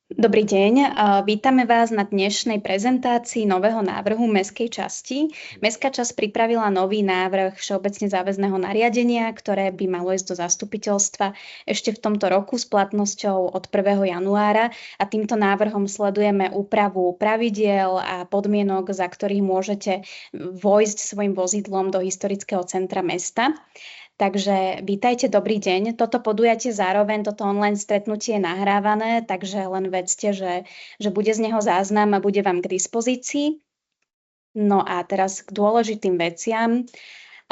Dobrý deň, vítame vás na dnešnej prezentácii nového návrhu mestskej časti. Mestská časť pripravila nový návrh všeobecne záväzného nariadenia, ktoré by malo ísť do zastupiteľstva ešte v tomto roku s platnosťou od 1. januára a týmto návrhom sledujeme úpravu pravidiel a podmienok, za ktorých môžete vojsť svojim vozidlom do historického centra mesta. Takže vítajte, dobrý deň. Toto podujatie zároveň, toto online stretnutie je nahrávané, takže len vedzte, že bude z neho záznam a bude vám k dispozícii. No a teraz k dôležitým veciam.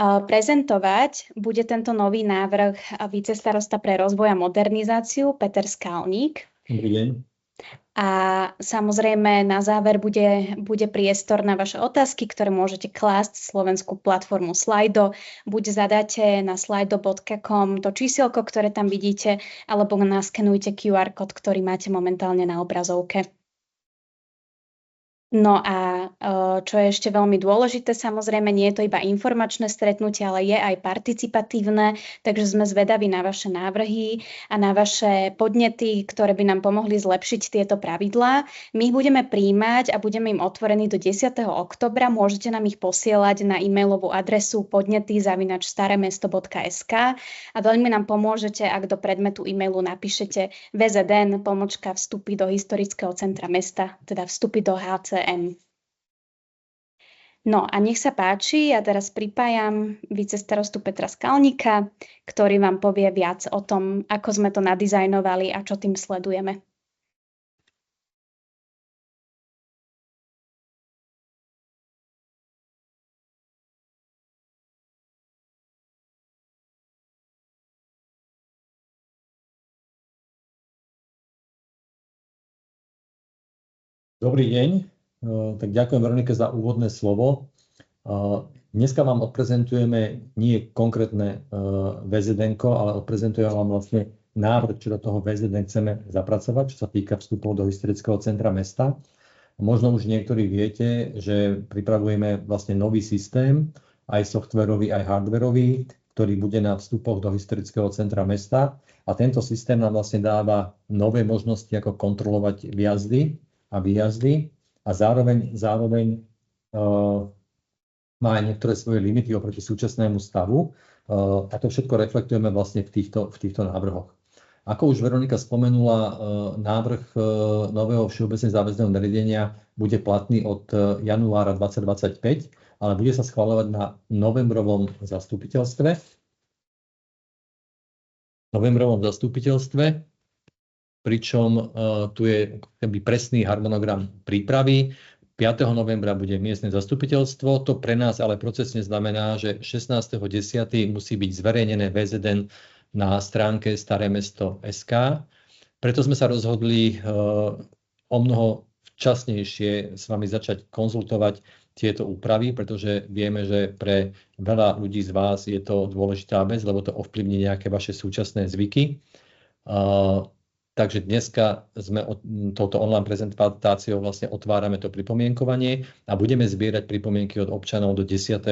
Prezentovať bude tento nový návrh vicestarosta pre rozvoj a modernizáciu Peter Skalník. Dobrý deň. A samozrejme na záver bude priestor na vaše otázky, ktoré môžete klásť slovenskú platformu Slido. Buď zadáte na slido.com to čísielko, ktoré tam vidíte, alebo naskenujte QR kód, ktorý máte momentálne na obrazovke. No a čo je ešte veľmi dôležité, samozrejme nie je to iba informačné stretnutie, ale je aj participatívne, takže sme zvedaví na vaše návrhy a na vaše podnety, ktoré by nám pomohli zlepšiť tieto pravidlá. My ich budeme prijímať a budeme im otvorení do 10. októbra. Môžete nám ich posielať na e-mailovú adresu podnety@staremesto.sk a veľmi nám pomôžete, ak do predmetu e-mailu napíšete VZN-vstupy do historického centra mesta, teda vstupy do HCM. No a nech sa páči, ja teraz pripájam vicestarostu Petra Skalníka, ktorý vám povie viac o tom, ako sme to nadizajnovali a čo tým sledujeme. Dobrý deň. Tak ďakujem Veronike za úvodné slovo. Dneska vám odprezentujeme nie konkrétne VZN-ko, ale odprezentujeme vám vlastne návrh, čo do toho VZN chceme zapracovať, čo sa týka vstupov do historického centra mesta. Možno už niektorí viete, že pripravujeme vlastne nový systém, aj softwarový, aj hardwarový, ktorý bude na vstupoch do historického centra mesta. A tento systém nám vlastne dáva nové možnosti, ako kontrolovať vjazdy a výjazdy. A zároveň má aj niektoré svoje limity oproti súčasnému stavu. A to všetko reflektujeme vlastne v týchto návrhoch. Ako už Veronika spomenula, návrh nového všeobecne záväzného nariadenia bude platný od januára 2025, ale bude sa schvaľovať na novembrovom zastupiteľstve. Pričom tu je presný harmonogram prípravy. 5. novembra bude miestne zastupiteľstvo. To pre nás ale procesne znamená, že 16.10. musí byť zverejnené VZN na stránke staremesto.sk. Preto sme sa rozhodli o mnoho včasnejšie s vami začať konzultovať tieto úpravy, pretože vieme, že pre veľa ľudí z vás je to dôležitá vec, lebo to ovplyvní nejaké vaše súčasné zvyky. Takže dneska sme touto online prezentáciou vlastne otvárame to pripomienkovanie a budeme zbierať pripomienky od občanov do 10.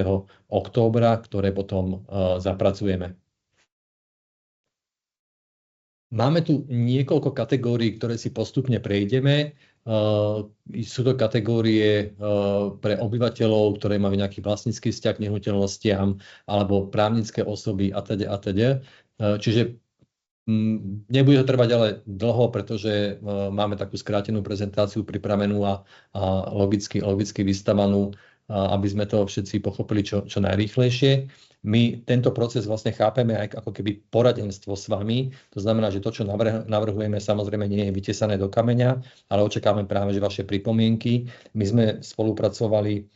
októbra, ktoré potom zapracujeme. Máme tu niekoľko kategórií, ktoré si postupne prejdeme. Sú to kategórie pre obyvateľov, ktoré majú nejaký vlastnícky vzťah k nehnuteľnostiam alebo právnické osoby atď. Čiže nebude to trvať ale dlho, pretože máme takú skrátenú prezentáciu pripravenú a logicky vystavanú, aby sme to všetci pochopili čo najrýchlejšie. My tento proces vlastne chápeme aj ako keby poradenstvo s vami. To znamená, že to, čo navrhujeme, samozrejme nie je vytesané do kameňa, ale očakávame práve, že vaše pripomienky. My sme spolupracovali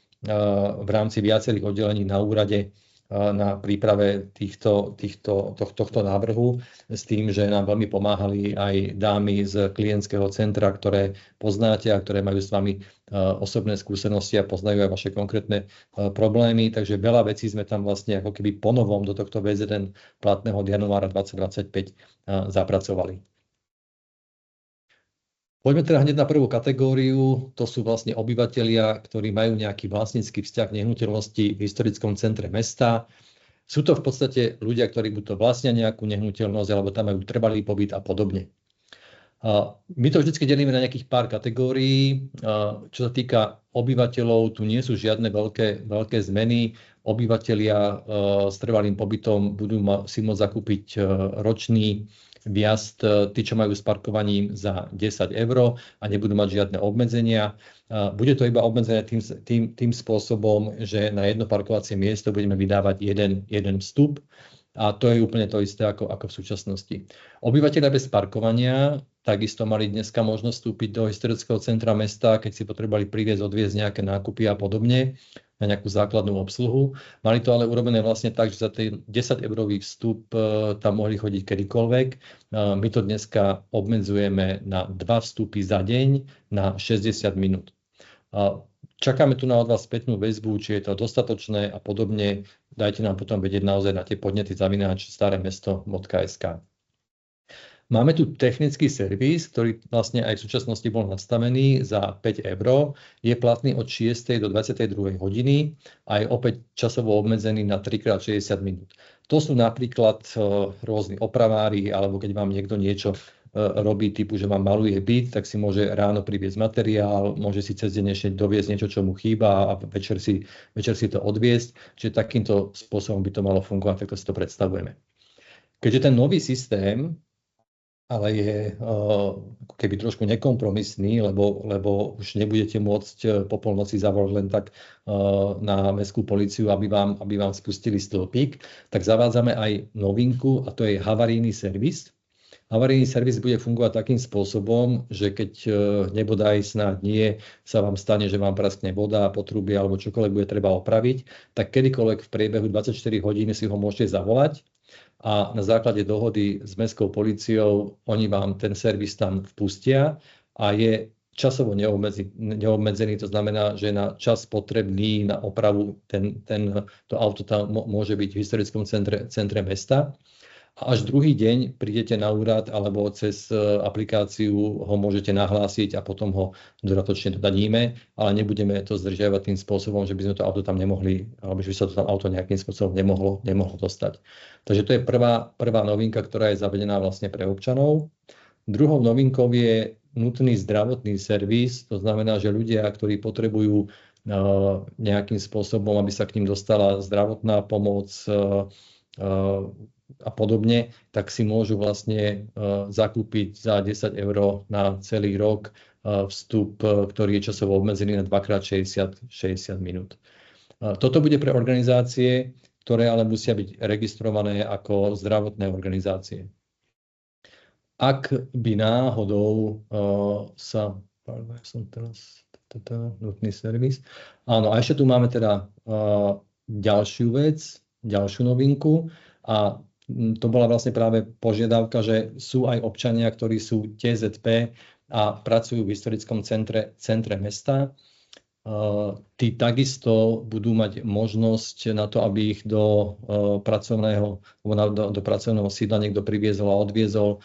v rámci viacerých oddelení na úrade na príprave tohto návrhu s tým, že nám veľmi pomáhali aj dámy z klientského centra, ktoré poznáte a ktoré majú s vami osobné skúsenosti a poznajú aj vaše konkrétne problémy. Takže veľa vecí sme tam vlastne ako keby ponovom do tohto VZN platného od januára 2025 zapracovali. Poďme teda hneď na prvú kategóriu, to sú vlastne obyvatelia, ktorí majú nejaký vlastnícky vzťah k nehnuteľnosti v historickom centre mesta. Sú to v podstate ľudia, ktorí buď to vlastnia nejakú nehnuteľnosť, alebo tam majú trvalý pobyt a podobne. My to vždy delíme na nejakých pár kategórií. Čo sa týka obyvateľov, tu nie sú žiadne veľké zmeny. Obyvatelia s trvalým pobytom budú si môcť zakúpiť ročný vjazd, tí, čo majú s parkovaním za 10 € a nebudú mať žiadne obmedzenia. Bude to iba obmedzené tým spôsobom, že na jedno parkovacie miesto budeme vydávať jeden vstup. A to je úplne to isté ako v súčasnosti. Obyvateľia bez parkovania takisto mali dneska možnosť vstúpiť do historického centra mesta, keď si potrebovali priviesť, odviesť nejaké nákupy a podobne, na nejakú základnú obsluhu. Mali to ale urobené vlastne tak, že za ten 10-eurový vstup tam mohli chodiť kedykoľvek. My to dneska obmedzujeme na 2 vstupy za deň na 60 minút. Čakáme tu na od vás spätnú väzbu, či je to dostatočné a podobne. Dajte nám potom vedieť naozaj na tie podnety @staremesto.sk. Máme tu technický servis, ktorý vlastne aj v súčasnosti bol nastavený za 5 €. Je platný od 6. do 22. hodiny a je opäť časovo obmedzený na 3x60 minút. To sú napríklad rôzni opravári, alebo keď vám niekto niečo robí typu, že vám maluje byt, tak si môže ráno priviesť materiál, môže si cez deň ešte doviesť niečo, čo mu chýba a večer si to odviesť. Čiže takýmto spôsobom by to malo fungovať, takto si to predstavujeme. Keďže ten nový systém ale je ako keby trošku nekompromisný, lebo už nebudete môcť po polnoci zavolať len tak na mestskú políciu, aby vám spustili stĺpik, tak zavádzame aj novinku a to je havarijný servis. Havarijný servis bude fungovať takým spôsobom, že keď nebodaj snáď nie sa vám stane, že vám praskne voda, potrubie alebo čokoľvek bude treba opraviť, tak kedykoľvek v priebehu 24 hodín si ho môžete zavolať a na základe dohody s mestskou políciou oni vám ten servis tam vpustia a je časovo neobmedzený, to znamená, že na čas potrebný na opravu to auto tam môže byť v historickom centre mesta. A až druhý deň prídete na úrad alebo cez aplikáciu ho môžete nahlásiť a potom ho dodatočne dodadíme, ale nebudeme to zdržiavať tým spôsobom, že by sme to auto tam nemohli, alebo že by sa to tam auto nejakým spôsobom nemohlo dostať. Takže to je prvá novinka, ktorá je zavedená vlastne pre občanov. Druhou novinkou je nutný zdravotný servis, to znamená, že ľudia, ktorí potrebujú nejakým spôsobom, aby sa k ním dostala zdravotná pomoc, a podobne, tak si môžu vlastne zakúpiť za 10 € na celý rok vstup, ktorý je časovo obmedzený na 2x60 minút. Toto bude pre organizácie, ktoré ale musia byť registrované ako zdravotné organizácie. Ak by náhodou nutný servis. Áno, a ešte tu máme teda ďalšiu vec, ďalšiu novinku a to bola vlastne práve požiadavka, že sú aj občania, ktorí sú TZP a pracujú v historickom centre mesta. Tí takisto budú mať možnosť na to, aby ich do pracovného sídla niekto priviezol a odviezol,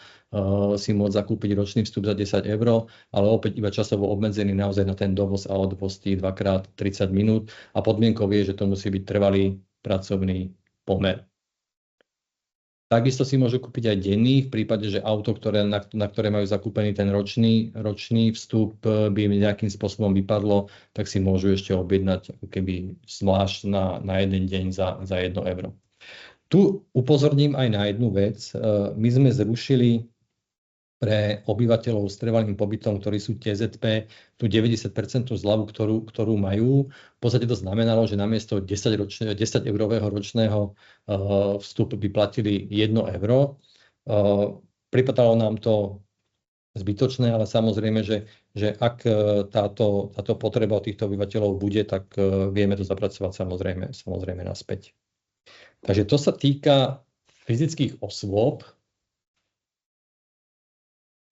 si môcť zakúpiť ročný vstup za 10 €, ale opäť iba časovo obmedzený naozaj na ten dovoz a odvoz 2x30 minút. A podmienkou je, že to musí byť trvalý pracovný pomer. Takisto si môžu kúpiť aj denný, v prípade, že auto, na ktoré majú zakúpený ten ročný vstup, by im nejakým spôsobom vypadlo, tak si môžu ešte objednať ako keby zvlášť na jeden deň za 1 €. Tu upozorním aj na jednu vec. My sme zrušili pre obyvateľov s trvalým pobytom, ktorí sú TZP, tú 90% zľavu, ktorú majú. V podstate to znamenalo, že namiesto 10-eurového ročného vstupu by platili 1 €. Pripadalo nám to zbytočné, ale samozrejme, že ak táto potreba od týchto obyvateľov bude, tak vieme to zapracovať samozrejme naspäť. Takže to sa týka fyzických osôb.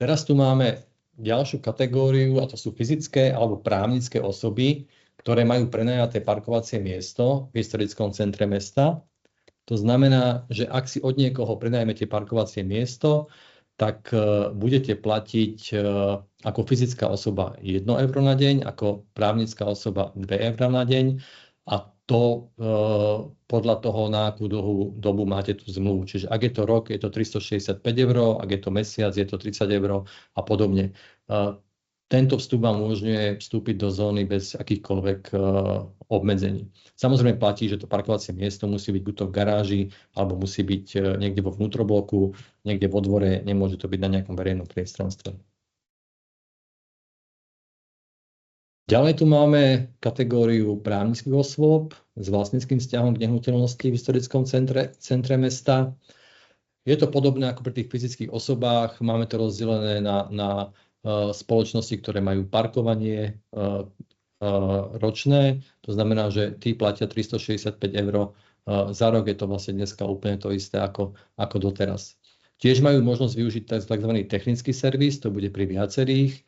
Teraz tu máme ďalšiu kategóriu, a to sú fyzické alebo právnické osoby, ktoré majú prenajaté parkovacie miesto v historickom centre mesta. To znamená, že ak si od niekoho prenajmete parkovacie miesto, tak budete platiť ako fyzická osoba 1 € na deň, ako právnická osoba 2 € na deň. A to podľa toho, na akú dobu máte tú zmluvu. Čiže ak je to rok, je to 365 €, ak je to mesiac, je to 30 € a podobne. Tento vstup vám umožňuje vstúpiť do zóny bez akýchkoľvek obmedzení. Samozrejme platí, že to parkovacie miesto musí byť buď to v garáži, alebo musí byť niekde vo vnútrobloku, niekde vo dvore, nemôže to byť na nejakom verejnom priestranstve. Ďalej tu máme kategóriu právnických osôb s vlastníckym vzťahom k nehnuteľnosti v historickom centre mesta. Je to podobné ako pri tých fyzických osobách. Máme to rozdelené na spoločnosti, ktoré majú parkovanie ročné. To znamená, že tí platia 365 € za rok. Je to vlastne dneska úplne to isté ako doteraz. Tiež majú možnosť využiť tzv. Technický servis, to bude pri viacerých,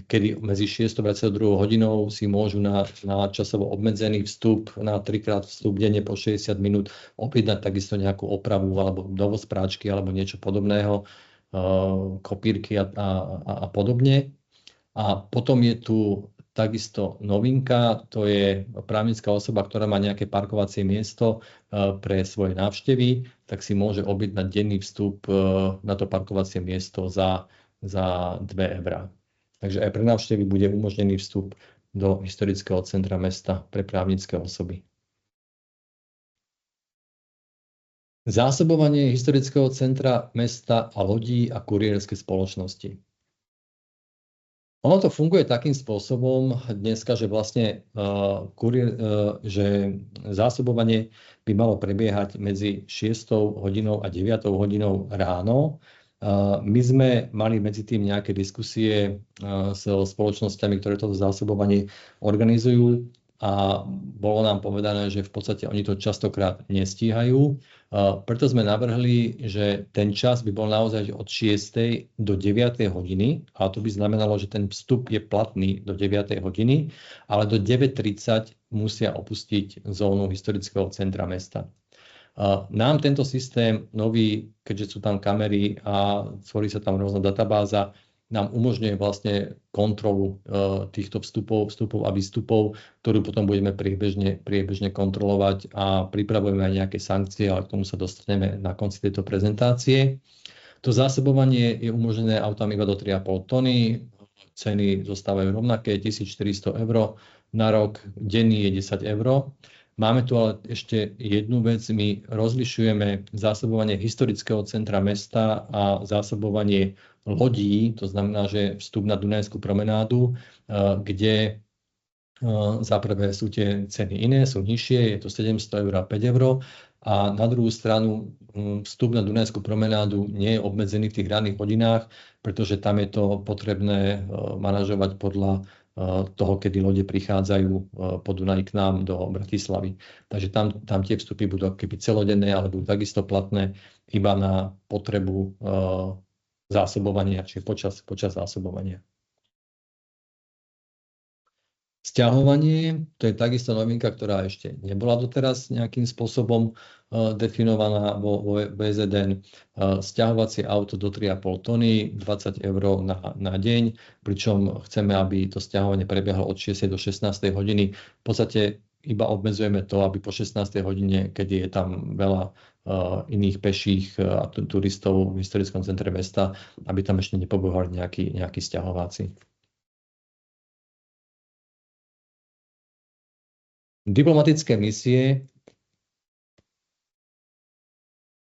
kedy medzi 6. a 22. hodinou si môžu na časovo obmedzený vstup, na 3-krát vstup denne po 60 minút objednať takisto nejakú opravu alebo dovoz práčky alebo niečo podobného, kopírky a podobne. A potom je tu takisto novinka, to je právnická osoba, ktorá má nejaké parkovacie miesto pre svoje návštevy, tak si môže objednať denný vstup na to parkovacie miesto za 2 €. Takže aj pre návštevy bude umožnený vstup do historického centra mesta pre právnické osoby. Zásobovanie historického centra mesta a lodí a kurierské spoločnosti. Ono to funguje takým spôsobom dneska, že vlastne že zásobovanie by malo prebiehať medzi 6. hodinou a 9. hodinou ráno. My sme mali medzi tým nejaké diskusie s spoločnosťami, ktoré toto zásobovanie organizujú a bolo nám povedané, že v podstate oni to častokrát nestíhajú. Preto sme navrhli, že ten čas by bol naozaj od 6. do 9. hodiny, a to by znamenalo, že ten vstup je platný do 9. hodiny, ale do 9:30 musia opustiť zónu historického centra mesta. Nám tento systém nový, keďže sú tam kamery a tvorí sa tam rôzna databáza, nám umožňuje vlastne kontrolu týchto vstupov a výstupov, ktorú potom budeme priebežne kontrolovať a pripravujeme aj nejaké sankcie, ale k tomu sa dostaneme na konci tejto prezentácie. To zásobovanie je umožnené autám iba do 3,5 tony. Ceny zostávajú rovnaké, 1400 € na rok, denný je 10 €. Máme tu ale ešte jednu vec, my rozlišujeme zásobovanie historického centra mesta a zásobovanie lodí, to znamená, že vstup na Dunajskú promenádu, kde za prvé sú tie ceny iné, sú nižšie, je to 700 € a 5 €. A na druhú stranu vstup na Dunajskú promenádu nie je obmedzený v tých ranných hodinách, pretože tam je to potrebné manažovať podľa toho, kedy lode prichádzajú po Dunaji k nám do Bratislavy. Takže tam tie vstupy budú keby celodenné, ale budú takisto platné iba na potrebu zásobovania, čiže počas zásobovania. Sťahovanie, to je takisto novinka, ktorá ešte nebola doteraz nejakým spôsobom definovaná vo VZN. Sťahovacie auto do 3,5 tony, 20 € na deň, pričom chceme, aby to sťahovanie prebiehalo od 6. do 16. hodiny. V podstate iba obmedzujeme to, aby po 16. hodine, keď je tam veľa iných peších a turistov v historickom centre mesta, aby tam ešte nepobehali nejakí sťahováci. Diplomatické misie.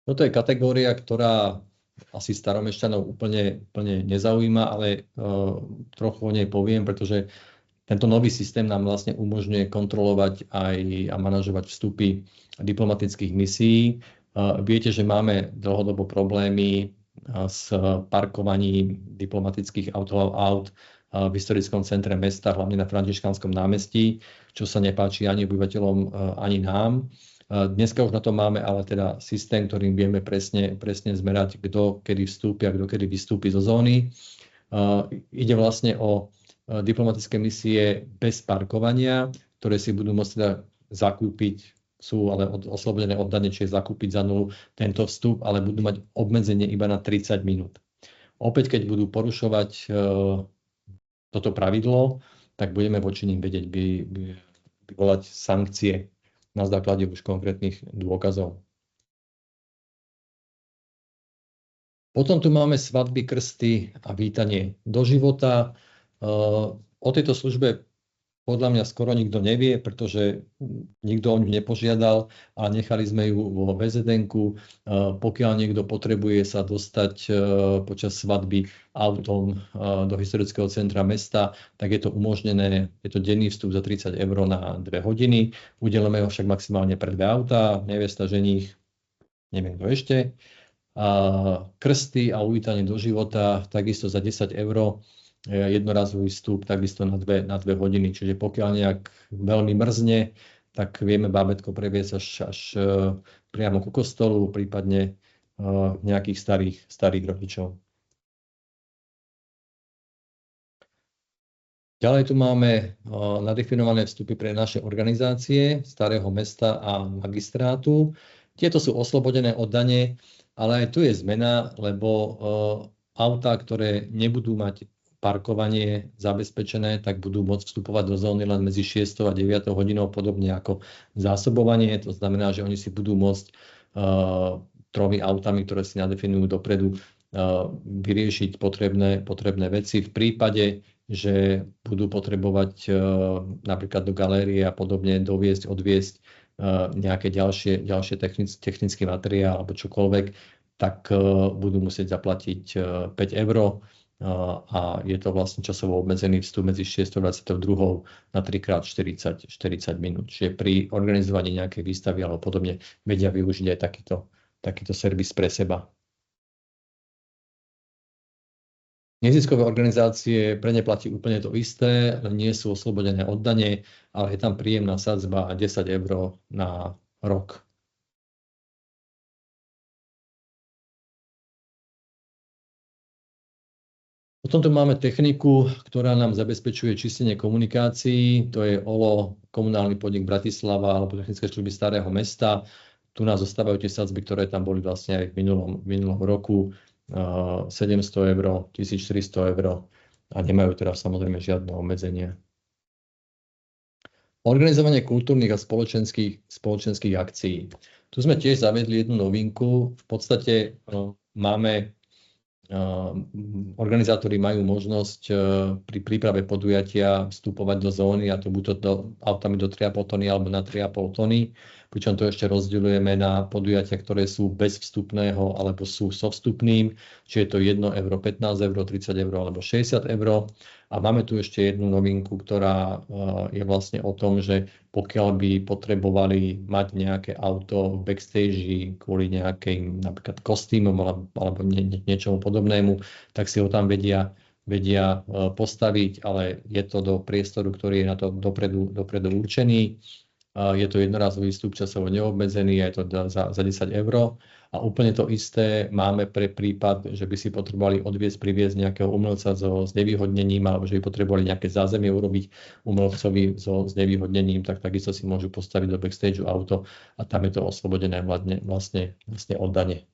Toto je kategória, ktorá asi staromešťanov úplne nezaujíma, ale trochu o nej poviem, pretože tento nový systém nám vlastne umožňuje kontrolovať aj a manažovať vstupy diplomatických misií. Viete, že máme dlhodobo problémy s parkovaním diplomatických aut v historickom centre mesta, hlavne na Františkánskom námestí, čo sa nepáči ani obyvateľom, ani nám. Dneska už na to máme ale teda systém, ktorým vieme presne zmerať, kto kedy vstúpi a kto kedy vystúpi zo zóny. Ide vlastne o diplomatické misie bez parkovania, ktoré si budú môcť teda zakúpiť, sú ale oslobodené od dane, čiže zakúpiť za nulu tento vstup, ale budú mať obmedzenie iba na 30 minút. Opäť, keď budú porušovať toto pravidlo, tak budeme voči nim vedieť vyvolať sankcie. na základe už konkrétnych dôkazov. Potom tu máme svadby, krsty a vítanie do života. O tejto službe podľa mňa skoro nikto nevie, pretože nikto o ňu nepožiadal, ale nechali sme ju vo VZN-ku. Pokiaľ niekto potrebuje sa dostať počas svadby autom do historického centra mesta, tak je to umožnené. Je to denný vstup za 30 € na 2 hodiny. Udelíme ho však maximálne pre 2 autá, nevesta, ženích, neviem kto ešte. Krsty a uvítanie do života takisto za 10 €, jednorazový vstup takisto na 2 hodiny. Čiže pokiaľ nejak veľmi mrzne, tak vieme bábätko previesť až priamo ku kostolu, prípadne nejakých starých rodičov. Ďalej tu máme nadefinované vstupy pre naše organizácie Starého mesta a magistrátu. Tieto sú oslobodené od dane, ale aj tu je zmena, lebo autá, ktoré nebudú mať parkovanie zabezpečené, tak budú môcť vstupovať do zóny len medzi 6. a 9. hodinou, podobne ako zásobovanie. To znamená, že oni si budú môcť 3 autami, ktoré si nadefinujú dopredu, vyriešiť potrebné veci v prípade, že budú potrebovať napríklad do galérie a podobne odviesť nejaké ďalšie technický materiál alebo čokoľvek, tak budú musieť zaplatiť 5 € a je to vlastne časovo obmedzený vstup medzi 6.22 na 3x40 minút. Čiže pri organizovaní nejakej výstavy alebo podobne vedia využiť aj takýto servis pre seba. Neziskové organizácie, pre ne platí úplne to isté, nie sú oslobodené od dane, ale je tam príjemná sadzba 10 € na rok. Potom tu máme techniku, ktorá nám zabezpečuje čistenie komunikácií. To je OLO, komunálny podnik Bratislava alebo technické služby Starého mesta. Tu nás zostávajú tie sadzby, ktoré tam boli vlastne aj v minulom roku. 700 €, 1400 € a nemajú teraz samozrejme žiadne obmedzenia. Organizovanie kultúrnych a spoločenských akcií. Tu sme tiež zaviedli jednu novinku. V podstate organizátori majú možnosť pri príprave podujatia vstupovať do zóny, a to buď autami do 3,5 tony alebo na 3,5 tony, pričom to ešte rozdeľujeme na podujatia, ktoré sú bez vstupného alebo sú so vstupným, čiže je to 1 €, 15 €, 30 € alebo 60 €. A máme tu ešte jednu novinku, ktorá je vlastne o tom, že pokiaľ by potrebovali mať nejaké auto v backstage kvôli nejakým napríklad kostýmom alebo niečomu podobnému, tak si ho tam vedia postaviť, ale je to do priestoru, ktorý je na to dopredu určený. Je to jednorazový vstup, časovo neobmedzený, je to za 10 €. A úplne to isté máme pre prípad, že by si potrebovali priviesť nejakého umelca s znevýhodnením, alebo že by potrebovali nejaké zázemie urobiť umelcovi so znevýhodnením, tak takisto si môžu postaviť do backstageu auto a tam je to oslobodené vlastne od dane.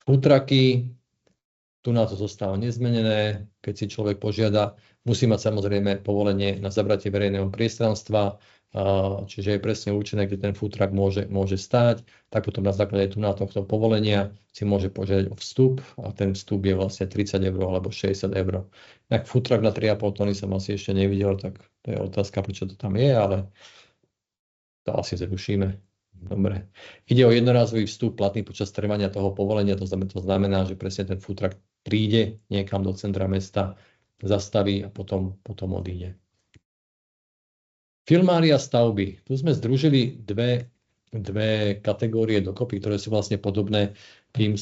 Foodtrucky, tu na to zostáva nezmenené. Keď si človek požiada, musí mať samozrejme povolenie na zabratie verejného priestranstva, čiže je presne určené, kde ten food truck môže stáť, tak potom na základe tohto povolenia si môže požiadať o vstup a ten vstup je vlastne 30 € alebo 60 €. Tak food truck na 3,5 tony som asi ešte nevidel, tak to je otázka, prečo to tam je, ale to asi zrušíme. Dobre. Ide o jednorazový vstup platný počas trvania toho povolenia, to znamená, že presne ten food truck príde niekam do centra mesta, zastaví a potom odíde. Filmária stavby. Tu sme združili dve kategórie dokopy, ktoré sú vlastne podobné tými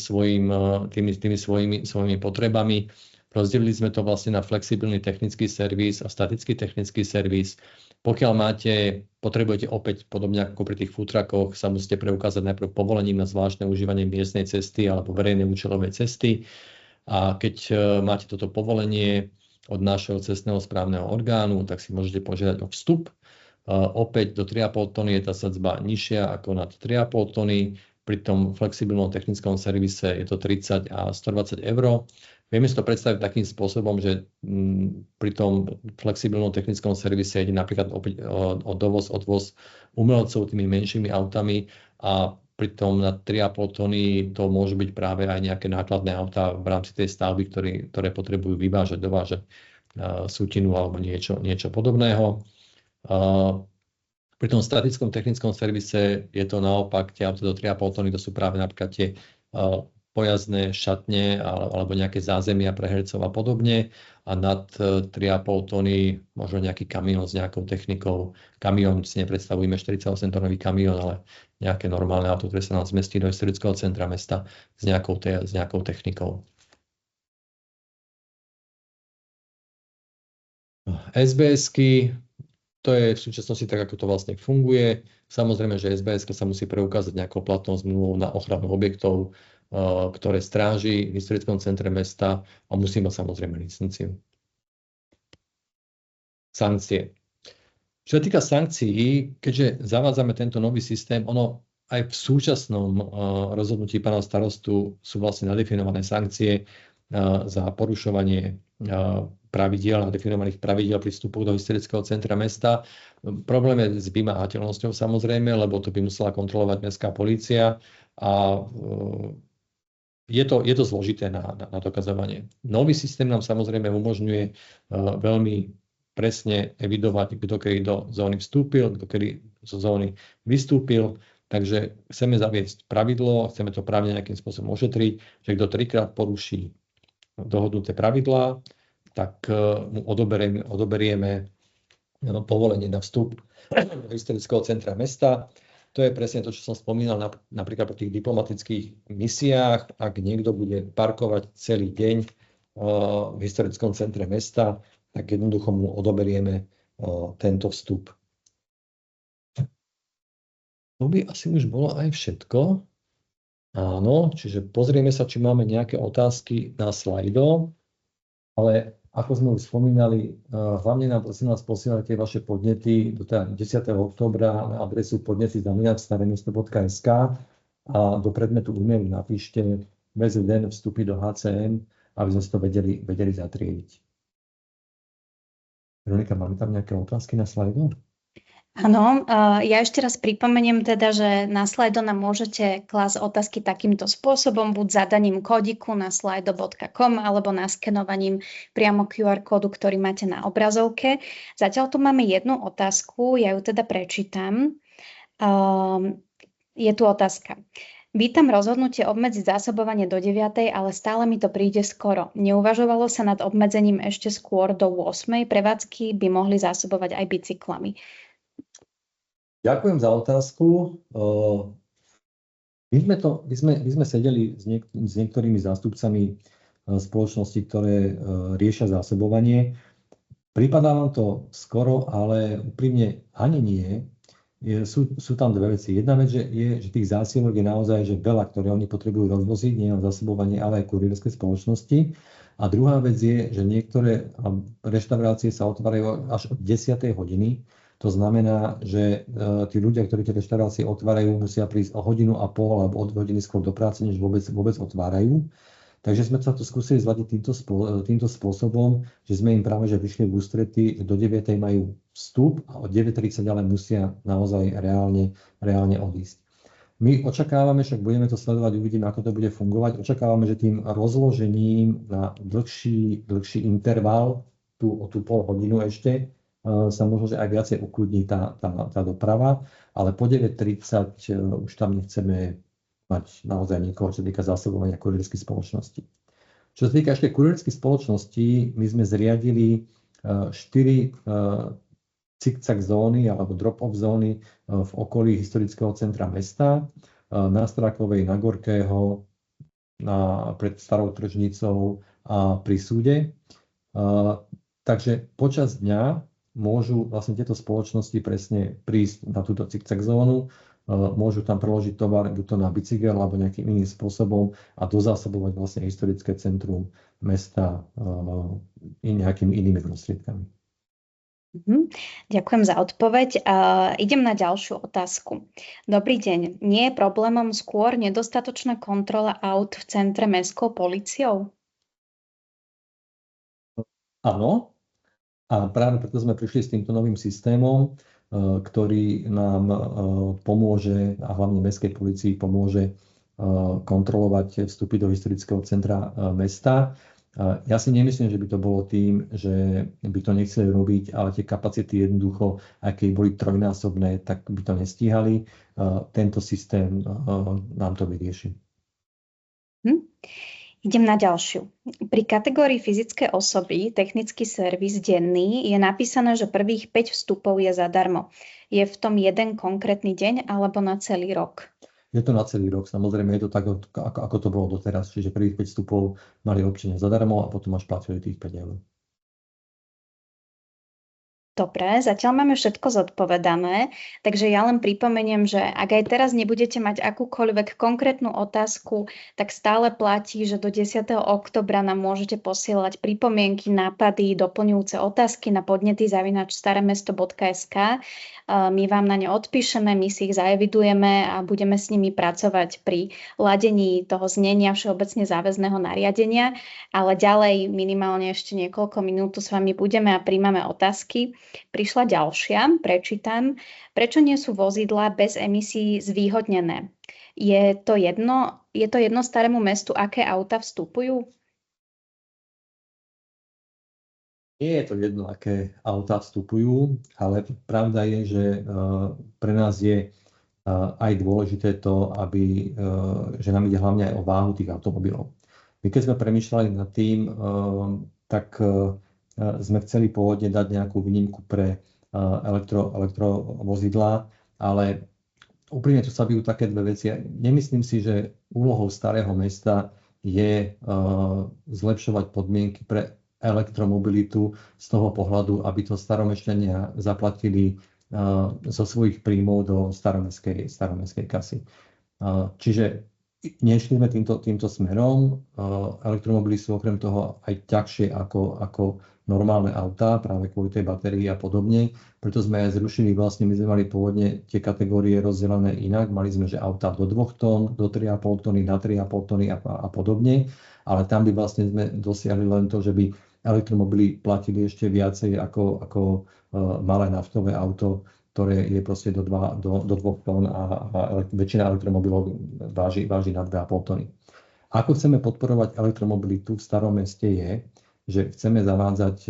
svojimi potrebami. Rozdelili sme to vlastne na flexibilný technický servis a statický technický servis. Pokiaľ potrebujete opäť, podobne ako pri tých food truckoch, sa musíte preukázať najprv povolením na zvláštne užívanie miestnej cesty alebo verejnej účelovej cesty. A keď máte toto povolenie od nášho cestného správneho orgánu, tak si môžete požiadať o vstup. Opäť do 3,5 tony je tá sadzba nižšia ako nad 3,5 tony. Pri tom flexibilnom technickom servise je to 30 a 120 €. Vieme si to predstaviť takým spôsobom, že pri tom flexibilnom technickom servise ide napríklad o dovoz, odvoz umelcov tými menšími autami a pritom na 3,5 tony to môžu byť práve aj nejaké nákladné autá v rámci tej stavby, ktoré potrebujú vyvážať, dovážať sútinu alebo niečo podobného. Pri tom statickom technickom servise je to naopak, tie auta do 3,5 tony, to sú práve napríklad tie pojazdné šatne alebo nejaké zázemia pre hercov a podobne. A nad 3,5 tony možno nejaký kamión s nejakou technikou. Kamión si nepredstavujeme 48 tonový kamión, ale nejaké normálne auto, ktoré sa nám zmestí do historického centra mesta s nejakou technikou. SBS-ky, to je v súčasnosti tak, ako to vlastne funguje. Samozrejme, že SBS-ka sa musí preukázať nejakou platnou zmluvou na ochranu objektov, ktoré stráži v historickom centre mesta a musí mať samozrejme licenciu. Sankcie. Čo sa týka sankcií, keďže zavádzame tento nový systém, ono aj v súčasnom rozhodnutí pána starostu sú vlastne nadefinované sankcie za porušovanie pravidiel, nadefinovaných pravidiel prístupu do historického centra mesta. Problém je s vymáhateľnosťou samozrejme, lebo to by musela kontrolovať mestská polícia a je to zložité na dokazovanie. Nový systém nám samozrejme umožňuje veľmi presne evidovať, kto kedy do zóny vstúpil, kto kedy zo zóny vystúpil. Takže chceme zaviesť pravidlo, chceme to právne nejakým spôsobom ošetriť, že kto 3-krát poruší dohodnuté pravidlá, tak mu odoberieme povolenie na vstup do historického centra mesta. To je presne to, čo som spomínal napríklad pri tých diplomatických misiách. Ak niekto bude parkovať celý deň v historickom centre mesta, tak jednoducho mu odoberieme tento vstup. To by asi už bolo aj všetko. Áno, čiže pozrieme sa, či máme nejaké otázky na slajdo. Ale ako sme už spomínali, hlavne nám prosím vás posielajte vaše podnety do 10. októbra na adresu podnety@staremesto.sk a do predmetu e-mailu napíšte VZN vstupy do HCM, aby sme si to vedeli zatriediť. Veronika, máme tam nejaké otázky na slajdu? Áno, ja ešte raz pripomeniem teda, že na slajdo nám môžete klásť otázky takýmto spôsobom, buď zadaním kódiku na slido.com alebo naskenovaním priamo QR kódu, ktorý máte na obrazovke. Zatiaľ tu máme jednu otázku, ja ju teda prečítam. Je tu otázka. Vítam rozhodnutie obmedziť zásobovanie do 9, ale stále mi to príde skoro. Neuvažovalo sa nad obmedzením ešte skôr do 8. Prevádzky by mohli zásobovať aj bicyklami. Ďakujem za otázku. My sme sedeli s niektorými zástupcami spoločností, ktoré riešia zásobovanie. Prípadá vám to skoro, ale úprimne ani nie. Sú tam dve veci. Jedna vec je, že tých zásielok je naozaj že veľa, ktoré oni potrebujú rozvoziť, nie len zásobovanie, ale aj kurierské spoločnosti. A druhá vec je, že niektoré reštaurácie sa otvárajú až od 10. hodiny. To znamená, že tí ľudia, ktorí tie reštaurácie otvárajú, musia prísť o 1,5 hodiny alebo o 2 hodiny skôr do práce, než vôbec otvárajú. Takže sme sa to skúsili zvládať týmto spôsobom, že sme im práve že vyšli v ústrety, že do 9. majú vstup a od 9:30 ale musia naozaj reálne odísť. My očakávame, však budeme to sledovať, uvidíme, ako to bude fungovať. Očakávame, že tým rozložením na dlhší interval, o tú pol hodinu ešte, sa možno aj viacej ukludní tá doprava, ale po 9:30 už tam nechceme mať naozaj nikoho, čo týka zásobovania kurierských spoločností. Čo sa týka ešte kurierských spoločností, my sme zriadili 4 cik-cak zóny alebo drop-off zóny v okolí historického centra mesta, na Strakovej, na Gorkého, pred Starou tržnicou a pri súde. Takže počas dňa môžu vlastne tieto spoločnosti presne prísť na túto cik-cak zónu, môžu tam preložiť tovar buď to na bicykel alebo nejakým iným spôsobom a dozásobovať vlastne historické centrum mesta nejakými inými prostriedkami. Ďakujem za odpoveď. Idem na ďalšiu otázku. Dobrý deň. Nie je problémom skôr nedostatočná kontrola aut v centre mestskou políciou? Áno, a práve preto sme prišli s týmto novým systémom, ktorý nám pomôže, a hlavne mestskej polícii pomôže kontrolovať vstupy do historického centra mesta. Ja si nemyslím, že by to bolo tým, že by to nechceli robiť, ale tie kapacity jednoducho, aj keď boli trojnásobné, tak by to nestíhali. Tento systém nám to vyrieši. Idem na ďalšiu. Pri kategórii fyzické osoby technický servis denný je napísané, že prvých 5 vstupov je zadarmo. Je v tom jeden konkrétny deň alebo na celý rok? Je to na celý rok. Samozrejme je to tak, ako to bolo doteraz. Čiže prvých 5 vstupov mali občania zadarmo a potom až platili tých 5 eur. Dobre, zatiaľ máme všetko zodpovedané, takže ja len pripomeniem, že ak aj teraz nebudete mať akúkoľvek konkrétnu otázku, tak stále platí, že do 10. októbra nám môžete posielať pripomienky, nápady, doplňujúce otázky na podnety@staremesto.sk. My vám na ne odpíšeme, my si ich zaevidujeme a budeme s nimi pracovať pri ladení toho znenia všeobecne záväzného nariadenia, ale ďalej minimálne ešte niekoľko minút s vami budeme a príjmame otázky. Prišla ďalšia, prečítam. Prečo nie sú vozidlá bez emisí zvýhodnené? Je to jedno Starému mestu, aké auta vstupujú? Nie je to jedno, aké autá vstupujú, ale pravda je, že pre nás je aj dôležité to, že nám ide hlavne aj o váhu tých automobilov. My keď sme premýšľali nad tým, tak sme chceli pôvodne dať nejakú výnimku pre elektrovozidlá, ale úplne tu sa bijú také dve veci. Nemyslím si, že úlohou Starého mesta je zlepšovať podmienky pre elektromobilitu z toho pohľadu, aby to staromešťania zaplatili zo svojich príjmov do staromestskej kasy. Čiže nešli sme týmto smerom. Elektromobily sú okrem toho aj ťažšie ako normálne autá, práve kvôli tej batérii a podobne. Preto sme aj zrušili, my sme mali pôvodne tie kategórie rozdelené inak. Mali sme, že autá do 2 tón, do 3,5 tony, na 3,5 tony a podobne. Ale tam by sme dosiahli len to, že by elektromobily platili ešte viacej ako malé naftové auto, ktoré je proste do 2 tón a väčšina elektromobilov váži na 2,5 tony. Ako chceme podporovať elektromobilitu v Starom meste je, že chceme zavádzať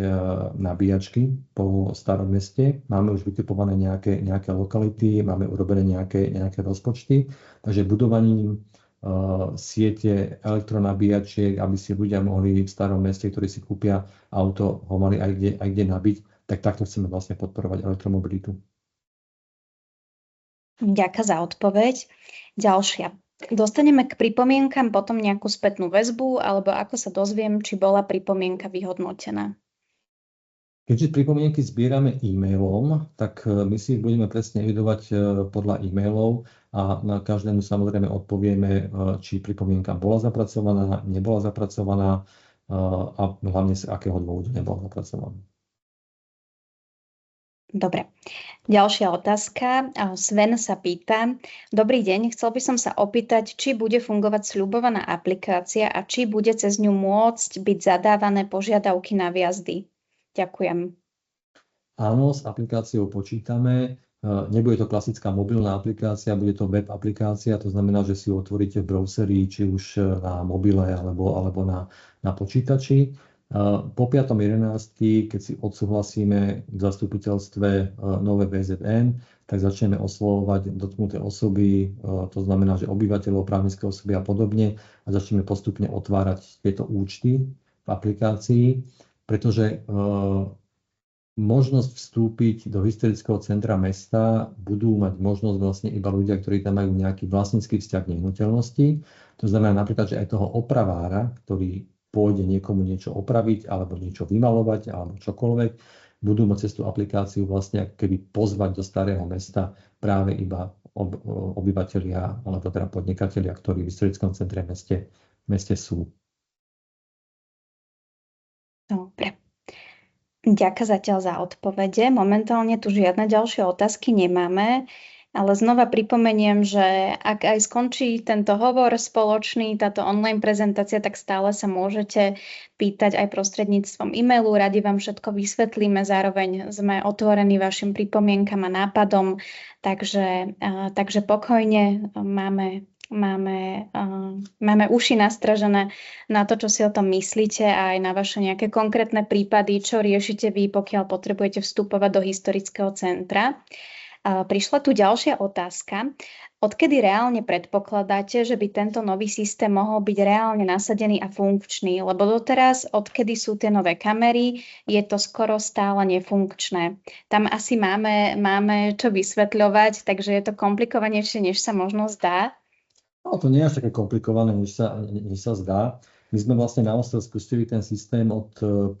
nabíjačky po Starom meste. Máme už vytipované nejaké lokality, máme urobené nejaké rozpočty, takže budovaním siete elektronabíjačiek, aby si ľudia mohli v Starom meste, ktorí si kúpia auto, ho mali aj kde nabiť, tak takto chceme vlastne podporovať elektromobilitu. Ďakujem za odpoveď. Ďalšia. Dostaneme k pripomienkam potom nejakú spätnú väzbu, alebo ako sa dozviem, či bola pripomienka vyhodnotená? Keďže pripomienky zbierame e-mailom, tak my si ich budeme presne evidovať podľa e-mailov a na každému samozrejme odpovieme, či pripomienka bola zapracovaná, nebola zapracovaná a hlavne z akého dôvodu nebola zapracovaná. Dobre. Ďalšia otázka. Sven sa pýta. Dobrý deň, chcel by som sa opýtať, či bude fungovať sľubovaná aplikácia a či bude cez ňu môcť byť zadávané požiadavky na výjazdy. Ďakujem. Áno, s aplikáciou počítame. Nebude to klasická mobilná aplikácia, bude to web aplikácia, to znamená, že si ju otvoríte v browseri, či už na mobile alebo na počítači. Po 5.11., keď si odsúhlasíme v zastupiteľstve nové VZN, tak začneme oslovovať dotknuté osoby, to znamená, že obyvateľov, právnické osoby a podobne, a začneme postupne otvárať tieto účty v aplikácii, pretože možnosť vstúpiť do historického centra mesta budú mať možnosť vlastne iba ľudia, ktorí tam majú nejaký vlastnícky vzťah k nehnuteľnosti. To znamená napríklad, že aj toho opravára, ktorý pôjde niekomu niečo opraviť, alebo niečo vymalovať, alebo čokoľvek, budú môcť cez tú aplikáciu vlastne keby pozvať do Starého mesta práve iba obyvatelia, alebo teda podnikatelia, ktorí v historickom centre meste sú. Dobre. Ďakujem zatiaľ za odpovede. Momentálne tu žiadne ďalšie otázky nemáme. Ale znova pripomeniem, že ak aj skončí tento hovor spoločný, táto online prezentácia, tak stále sa môžete pýtať aj prostredníctvom e-mailu. Radi vám všetko vysvetlíme, zároveň sme otvorení vašim pripomienkam a nápadom, takže pokojne máme uši nastražené na to, čo si o tom myslíte a aj na vaše nejaké konkrétne prípady, čo riešite vy, pokiaľ potrebujete vstupovať do historického centra. Prišla tu ďalšia otázka. Odkedy reálne predpokladáte, že by tento nový systém mohol byť reálne nasadený a funkčný? Lebo doteraz, odkedy sú tie nové kamery, je to skoro stále nefunkčné. Tam asi máme čo vysvetľovať, takže je to komplikovanejšie, než sa možno zdá. No, to nie je až také komplikované, než sa zdá. My sme vlastne naozaj spustili ten systém od 1.8.,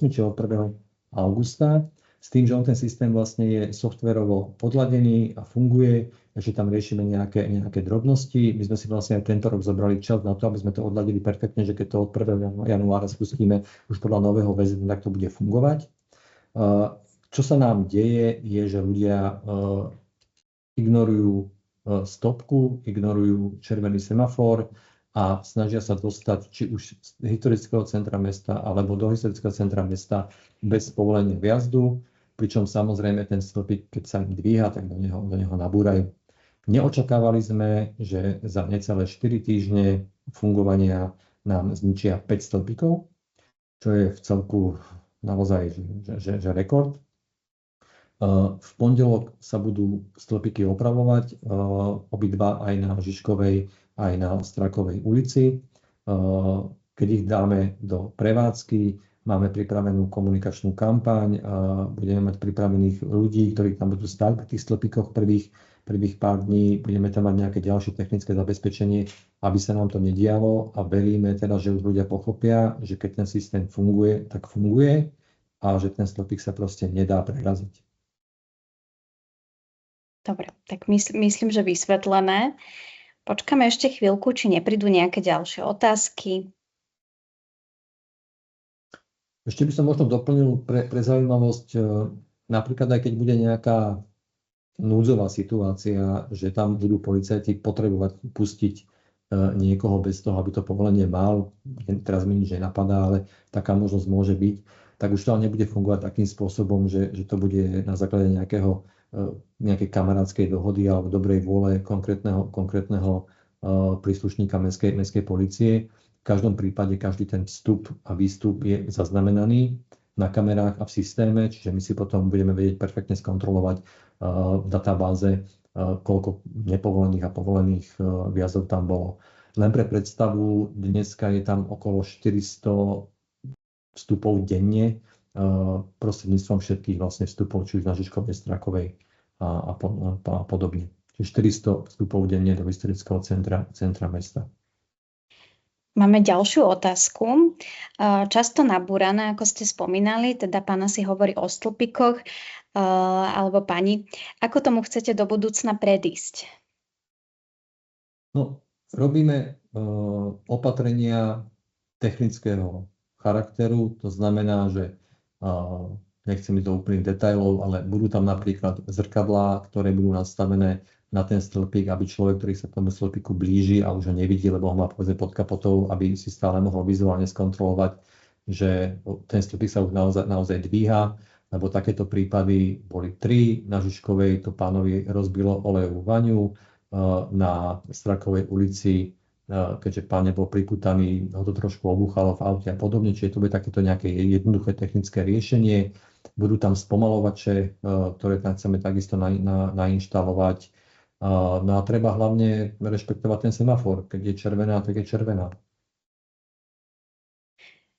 čiže od 1. augusta, s tým, že on ten systém vlastne je softvérovo podladený a funguje, že tam riešime nejaké drobnosti. My sme si vlastne aj tento rok zobrali čas na to, aby sme to odladili perfektne, že keď to od 1. januára spustíme už podľa nového väzenia, tak to bude fungovať. Čo sa nám deje, je, že ľudia ignorujú stopku, ignorujú červený semafor a snažia sa dostať či už z historického centra mesta alebo do historického centra mesta bez povolenia vjazdu, pričom samozrejme ten stĺpik, keď sa im dvíha, tak do neho nabúrajú. Neočakávali sme, že za necelé 4 týždne fungovania nám zničia 5 stĺpikov, čo je v celku naozaj že rekord. V pondelok sa budú stĺpiky opravovať, obidva aj na Žižkovej, aj na Strakovej ulici. Keď ich dáme do prevádzky, máme pripravenú komunikačnú kampaň, budeme mať pripravených ľudí, ktorí tam budú stáť pri tých stĺpikoch prvých pár dní, budeme tam mať nejaké ďalšie technické zabezpečenie, aby sa nám to nedialo a veríme teda, že už ľudia pochopia, že keď ten systém funguje, tak funguje a že ten stĺpik sa proste nedá preraziť. Dobre, tak myslím, že vysvetlené. Počkáme ešte chvíľku, či neprídu nejaké ďalšie otázky. Ešte by som možno doplnil pre zaujímavosť, napríklad aj keď bude nejaká núdzová situácia, že tam budú policajti potrebovať pustiť niekoho bez toho, aby to povolenie mal. Teraz mi nič nenapadá, ale taká možnosť môže byť. Tak už to nebude fungovať takým spôsobom, že to bude na základe nejakej kamarádskej dohody alebo dobrej vôle konkrétneho príslušníka mestskej polície. V každom prípade každý ten vstup a výstup je zaznamenaný na kamerách a v systéme, čiže my si potom budeme vedieť perfektne skontrolovať v databáze, koľko nepovolených a povolených vjazdov tam bolo. Len pre predstavu, dneska je tam okolo 400 vstupov denne prostredníctvom všetkých vlastne vstupov, či už na Žižkovej, Strakovej a podobne. Čiže 400 vstupov denne do historického centra mesta. Máme ďalšiu otázku. Často nabúrané, ako ste spomínali, teda pán asi hovorí o stĺpikoch, alebo pani. Ako tomu chcete do budúcna predísť? No, robíme opatrenia technického charakteru, to znamená, že nechcem ísť do úplných detailov, ale budú tam napríklad zrkadlá, ktoré budú nastavené na ten stĺpik, aby človek, ktorý sa k tomu stĺpiku blíži a už ho nevidí, lebo ho má povedzme pod kapotou, aby si stále mohol vizuálne skontrolovať, že ten stĺpik sa už naozaj dvíha, lebo takéto prípady boli 3. Na Žižkovej to pánovi rozbilo olejovú vaňu, na Strakovej ulici, keďže pán nebol prikutaný, ho to trošku obúchalo v aute a podobne, čiže to bude takéto nejaké jednoduché technické riešenie. Budú tam spomalovače, ktoré tam chceme takisto nainštalovať. No a treba hlavne rešpektovať ten semafor. Keď je červená, tak je červená.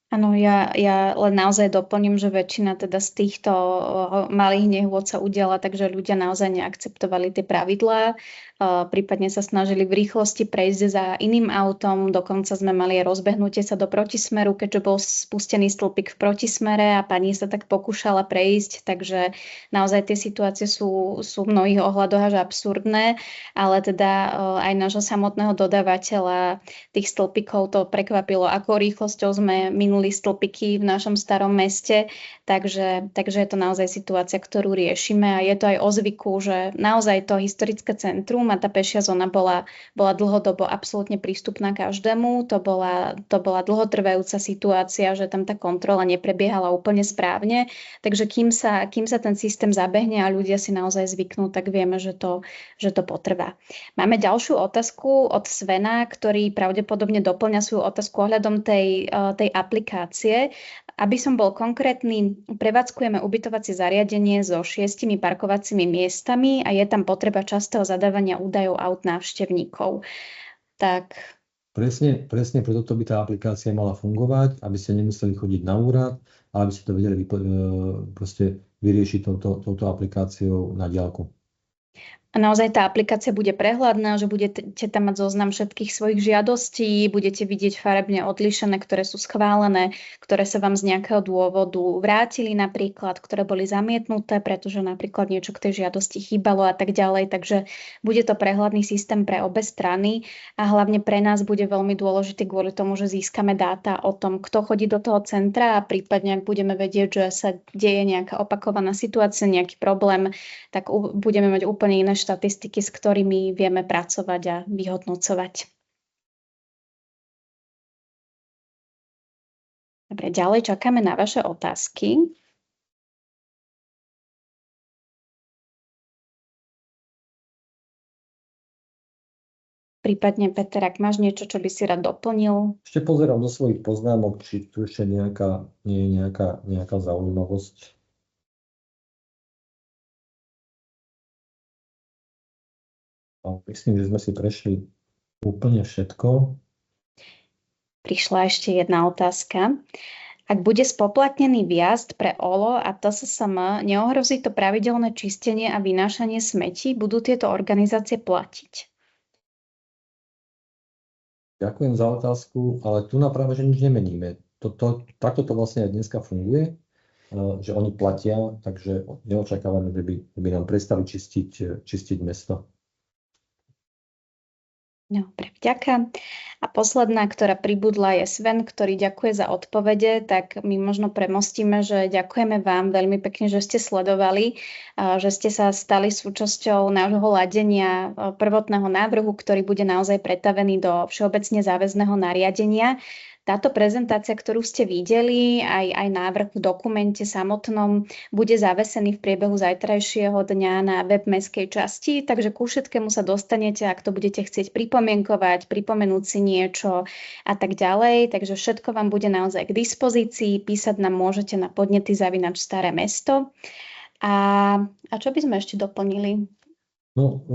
Áno, ja len naozaj doplním, že väčšina teda z týchto malých nehôd sa udiala, takže ľudia naozaj neakceptovali tie pravidlá, prípadne sa snažili v rýchlosti prejsť za iným autom, dokonca sme mali rozbehnutie sa do protismeru, keďže bol spustený stĺpik v protismere a pani sa tak pokúšala prejsť, takže naozaj tie situácie sú v mnohých ohľadoch až absurdné, ale teda aj nášho samotného dodávateľa tých stĺpikov to prekvapilo, akou rýchlosťou sme minuli stĺpiky v našom starom meste, takže je to naozaj situácia, ktorú riešime a je to aj o zvyku, že naozaj to historické centrum a tá pešia zóna bola dlhodobo absolútne prístupná každému. To bola dlhotrvajúca situácia, že tam tá kontrola neprebiehala úplne správne, takže kým sa ten systém zabehne a ľudia si naozaj zvyknú, tak vieme, že to potrvá. Máme ďalšiu otázku od Svena, ktorý pravdepodobne doplňa svoju otázku ohľadom tej aplikácie. Aby som bol konkrétny, prevádzkujeme ubytovacie zariadenie so 6 parkovacími miestami a je tam potreba častého zadávania údajov aut návštevníkov. Tak. Presne preto by tá aplikácia mala fungovať, aby ste nemuseli chodiť na úrad, ale aby ste to vedeli vyriešiť touto aplikáciou na diaľku. A naozaj tá aplikácia bude prehľadná, že budete tam mať zoznam všetkých svojich žiadostí, budete vidieť farebne odlišené, ktoré sú schválené, ktoré sa vám z nejakého dôvodu vrátili napríklad, ktoré boli zamietnuté, pretože napríklad niečo k tej žiadosti chýbalo a tak ďalej. Takže bude to prehľadný systém pre obe strany a hlavne pre nás bude veľmi dôležitý kvôli tomu, že získame dáta o tom, kto chodí do toho centra a prípadne, ak budeme vedieť, že sa deje nejaká opakovaná situácia, nejaký problém, tak budeme mať úplne iné štatistiky, s ktorými vieme pracovať a vyhodnocovať. Dobre, ďalej čakáme na vaše otázky. Prípadne, Peter, ak máš niečo, čo by si rád doplnil? Ešte pozerám do svojich poznámok, či tu ešte nie je nejaká zaujímavosť. Myslím, že sme si prešli úplne všetko. Prišla ešte jedna otázka. Ak bude spoplatnený vjazd pre OLO a TSSM, neohrozí to pravidelné čistenie a vynášanie smetí? Budú tieto organizácie platiť? Ďakujem za otázku, ale tu práve, že nič nemeníme. Takto to vlastne aj dneska funguje, že oni platia, takže neočakávame, že by nám prestali čistiť mesto. Dobre, vďaka. A posledná, ktorá pribudla, je Sven, ktorý ďakuje za odpovede, tak my možno premostíme, že ďakujeme vám veľmi pekne, že ste sledovali, že ste sa stali súčasťou nášho ladenia prvotného návrhu, ktorý bude naozaj pretavený do všeobecne záväzného nariadenia. Táto prezentácia, ktorú ste videli, aj návrh v dokumente samotnom, bude zavesený v priebehu zajtrajšieho dňa na web mestskej časti, takže ku všetkému sa dostanete, ak to budete chcieť pripomienkovať, pripomenúť si niečo a tak ďalej. Takže všetko vám bude naozaj k dispozícii. Písať nám môžete na podnety@Staré mesto. A čo by sme ešte doplnili? No,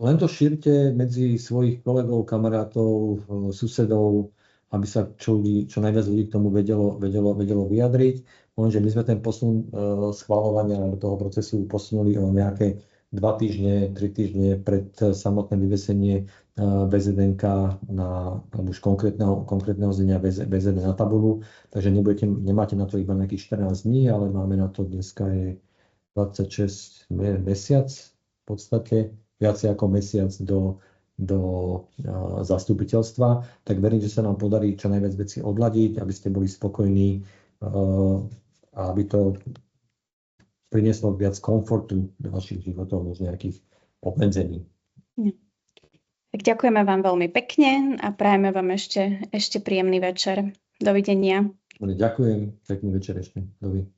len to šírte medzi svojich kolegov, kamarátov, susedov, aby sa čo najviac ľudí k tomu vedelo vyjadriť. Lenže my sme ten posun schvaľovania alebo toho procesu posunuli o nejaké 2 týždne, 3 týždne pred samotné vyvesenie VZDNK alebo už konkrétneho znenia VZD na tabulu. Takže nemáte na to iba nejakých 14 dní, ale máme na to dneska je 26 mesiac v podstate, viacej ako mesiac do zastupiteľstva, tak verím, že sa nám podarí čo najviac veci odladiť, aby ste boli spokojní a aby to prinieslo viac komfortu do vašich životov, než nejakých obmedzení. Tak ďakujeme vám veľmi pekne a prajeme vám ešte príjemný večer. Dovidenia. Ďakujem, pekný večer ešte. Dovidenia.